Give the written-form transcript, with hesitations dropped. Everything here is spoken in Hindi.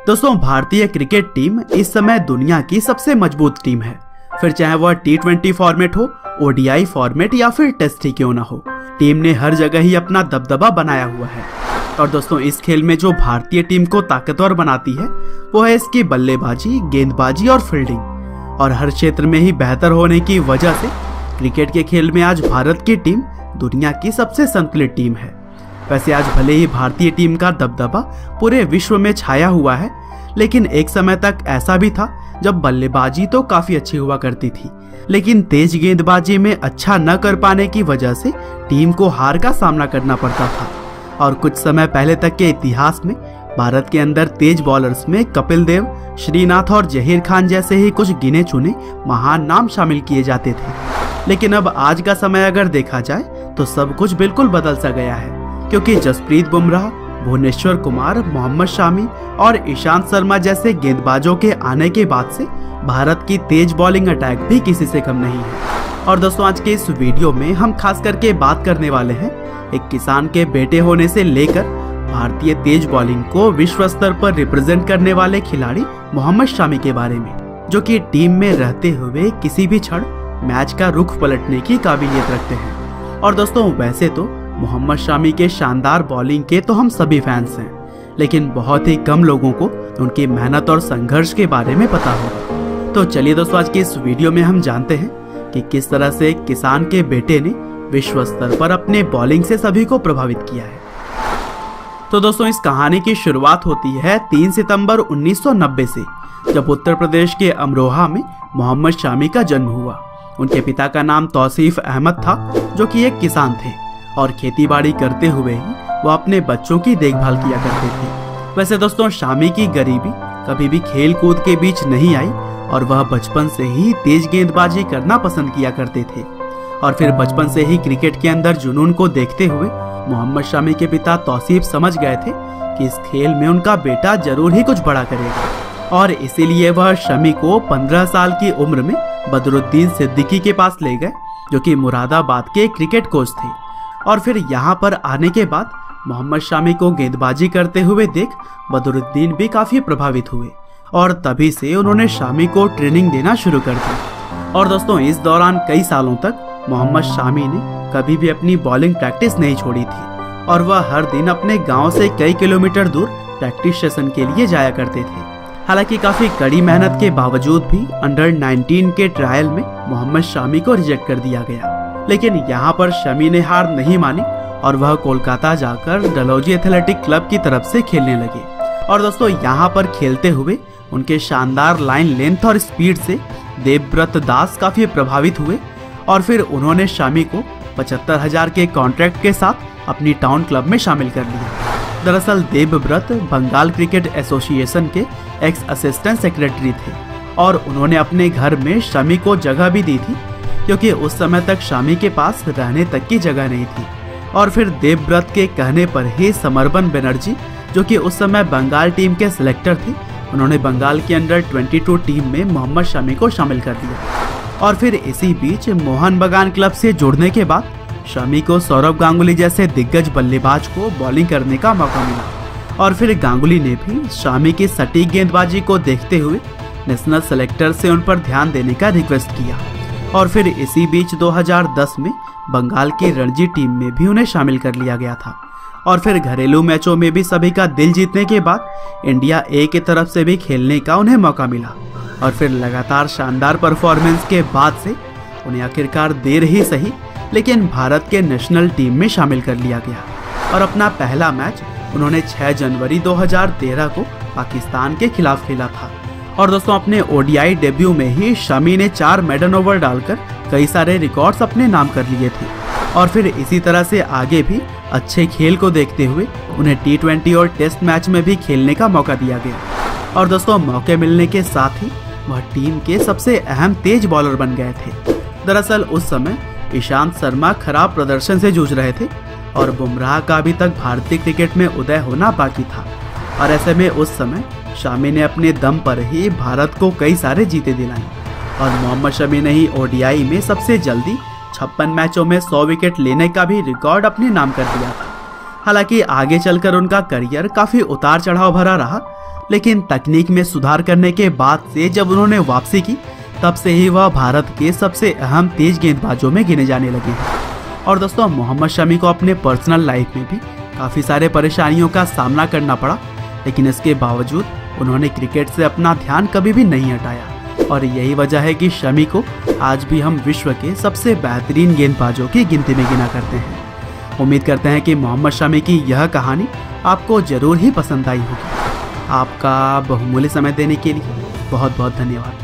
दोस्तों, भारतीय क्रिकेट टीम इस समय दुनिया की सबसे मजबूत टीम है। फिर चाहे वह T20 फॉर्मेट हो, ODI फॉर्मेट या फिर टेस्ट ही क्यों ना हो, टीम ने हर जगह ही अपना दबदबा बनाया हुआ है। और दोस्तों, इस खेल में जो भारतीय टीम को ताकतवर बनाती है वो है इसकी बल्लेबाजी, गेंदबाजी और फील्डिंग। और हर क्षेत्र में ही बेहतर होने की वजह से क्रिकेट के खेल में आज भारत की टीम दुनिया की सबसे संतुलित टीम है। वैसे आज भले ही भारतीय टीम का दबदबा पूरे विश्व में छाया हुआ है, लेकिन एक समय तक ऐसा भी था जब बल्लेबाजी तो काफी अच्छी हुआ करती थी, लेकिन तेज गेंदबाजी में अच्छा न कर पाने की वजह से टीम को हार का सामना करना पड़ता था। और कुछ समय पहले तक के इतिहास में भारत के अंदर तेज बॉलर्स में कपिल देव, श्रीनाथ और जहीर खान जैसे ही कुछ गिने चुने महान नाम शामिल किए जाते थे। लेकिन अब आज का समय अगर देखा जाए तो सब कुछ बिल्कुल बदल सा गया है, क्योंकि जसप्रीत बुमराह, भुवनेश्वर कुमार, मोहम्मद शामी और ईशांत शर्मा जैसे गेंदबाजों के आने के बाद से भारत की तेज बॉलिंग अटैक भी किसी से कम नहीं है। और दोस्तों, आज के इस वीडियो में हम खास करके बात करने वाले हैं एक किसान के बेटे होने से लेकर भारतीय तेज बॉलिंग को विश्व स्तर पर रिप्रेजेंट करने वाले खिलाड़ी मोहम्मद शामी के बारे में, जो कि टीम में रहते हुए किसी भी क्षण मैच का रुख पलटने की काबिलियत रखते हैं। और दोस्तों, वैसे तो मोहम्मद शामी के शानदार बॉलिंग के तो हम सभी फैंस हैं, लेकिन बहुत ही कम लोगों को उनकी मेहनत और संघर्ष के बारे में पता होगा। तो चलिए दोस्तों, आज के इस वीडियो में हम जानते हैं कि किस तरह से किसान के बेटे ने विश्व स्तर पर अपने बॉलिंग से सभी को प्रभावित किया है। तो दोस्तों, इस कहानी की शुरुआत होती है 3 सितंबर 1990 से, जब उत्तर प्रदेश के अमरोहा में मोहम्मद शामी का जन्म हुआ। उनके पिता का नाम तौसीफ अहमद था, जो कि एक किसान थे और खेतीबाड़ी करते हुए ही वो अपने बच्चों की देखभाल किया करते थे। वैसे दोस्तों, शामी की गरीबी कभी भी खेल कूद के बीच नहीं आई और वह बचपन से ही तेज गेंदबाजी करना पसंद किया करते थे। और फिर बचपन से ही क्रिकेट के अंदर जुनून को देखते हुए मोहम्मद शामी के पिता तौसीफ समझ गए थे कि इस खेल में उनका बेटा जरूर ही कुछ बड़ा करेगा। और इसीलिए वह शमी को 15 साल की उम्र में बदरुद्दीन सिद्दीकी के पास ले गए, जो कि मुरादाबाद के क्रिकेट कोच थे। और फिर यहाँ पर आने के बाद मोहम्मद शामी को गेंदबाजी करते हुए देख बदरुद्दीन भी काफी प्रभावित हुए और तभी से उन्होंने शामी को ट्रेनिंग देना शुरू कर दी। और दोस्तों, इस दौरान कई सालों तक मोहम्मद शामी ने कभी भी अपनी बॉलिंग प्रैक्टिस नहीं छोड़ी थी और वह हर दिन अपने गांव से कई किलोमीटर दूर प्रैक्टिस सेशन के लिए जाया करते थे। हालांकि काफी कड़ी मेहनत के बावजूद भी अंडर 19 के ट्रायल में मोहम्मद शामी को रिजेक्ट कर दिया गया। लेकिन यहाँ पर शमी ने हार नहीं मानी और वह कोलकाता जाकर डलहौजी एथलेटिक क्लब की तरफ से खेलने लगे। और दोस्तों, यहाँ पर खेलते हुए उनके शानदार लाइन लेंथ और स्पीड से देवव्रत दास काफी प्रभावित हुए और फिर उन्होंने शामी को 75,000 के कॉन्ट्रैक्ट के साथ अपनी टाउन क्लब में शामिल कर लिया। दरअसल देवव्रत बंगाल क्रिकेट एसोसिएशन के एक्स असिस्टेंट सेक्रेटरी थे और उन्होंने अपने घर में शामी को जगह भी दी थी, क्योंकि उस समय तक शामी के पास रहने तक की जगह नहीं थी। और फिर देवव्रत के कहने पर ही समरबन बनर्जी, जो कि उस समय बंगाल टीम के सिलेक्टर थे, उन्होंने बंगाल की अंडर 22 टीम में मोहम्मद शामी को शामिल कर दिया। और फिर इसी बीच मोहन बगान क्लब से जुड़ने के बाद शामी को सौरव गांगुली जैसे दिग्गज बल्लेबाज को बॉलिंग करने का मौका मिला। और फिर गांगुली ने भी शामी की सटीक गेंदबाजी को देखते हुए नेशनल सेलेक्टर से उन पर ध्यान देने का रिक्वेस्ट किया। और फिर इसी बीच 2010 में बंगाल की रणजी टीम में भी उन्हें शामिल कर लिया गया था। और फिर घरेलू मैचों में भी सभी का दिल जीतने के बाद इंडिया ए की तरफ से भी खेलने का उन्हें मौका मिला। और फिर लगातार शानदार परफॉर्मेंस के बाद से उन्हें आखिरकार देर ही सही लेकिन भारत के नेशनल टीम में शामिल कर लिया गया। और अपना पहला मैच उन्होंने 6 जनवरी 2013 को पाकिस्तान के खिलाफ खेला था। और दोस्तों, अपने ODI डेब्यू में ही शमी ने 4 मेडन ओवर डालकर कई सारे रिकॉर्ड्स अपने नाम कर लिए थे। और फिर इसी तरह से आगे भी अच्छे खेल को देखते हुए उन्हें T20 और टेस्ट मैच में भी खेलने का मौका दिया गया। और दोस्तों, मौके मिलने के साथ ही वह टीम के सबसे अहम तेज बॉलर बन गए थे। दरअसल उस समय ईशांत शर्मा खराब प्रदर्शन से जूझ रहे थे और बुमराह का अभी तक भारतीय क्रिकेट में उदय होना बाकी था। और ऐसे में उस समय शामी ने अपने दम पर ही भारत को कई सारे जीते दिलाए और मोहम्मद शमी ने ही ODI में सबसे जल्दी 56 मैचों में 100 विकेट लेने का भी रिकॉर्ड अपने नाम कर दिया था। हालांकि आगे चलकर उनका करियर काफी उतार चढ़ाव भरा रहा, लेकिन तकनीक में सुधार करने के बाद से जब उन्होंने वापसी की, तब से ही वह भारत के सबसे अहम तेज गेंदबाजों में गिने जाने लगे हैं। और दोस्तों, मोहम्मद शमी को अपने पर्सनल लाइफ में भी काफ़ी सारे परेशानियों का सामना करना पड़ा, लेकिन इसके बावजूद उन्होंने क्रिकेट से अपना ध्यान कभी भी नहीं हटाया। और यही वजह है कि शमी को आज भी हम विश्व के सबसे बेहतरीन गेंदबाजों की गिनती में गिना करते हैं। उम्मीद करते हैं कि मोहम्मद शमी की यह कहानी आपको ज़रूर ही पसंद आई होगी। आपका बहुमूल्य समय देने के लिए बहुत बहुत धन्यवाद।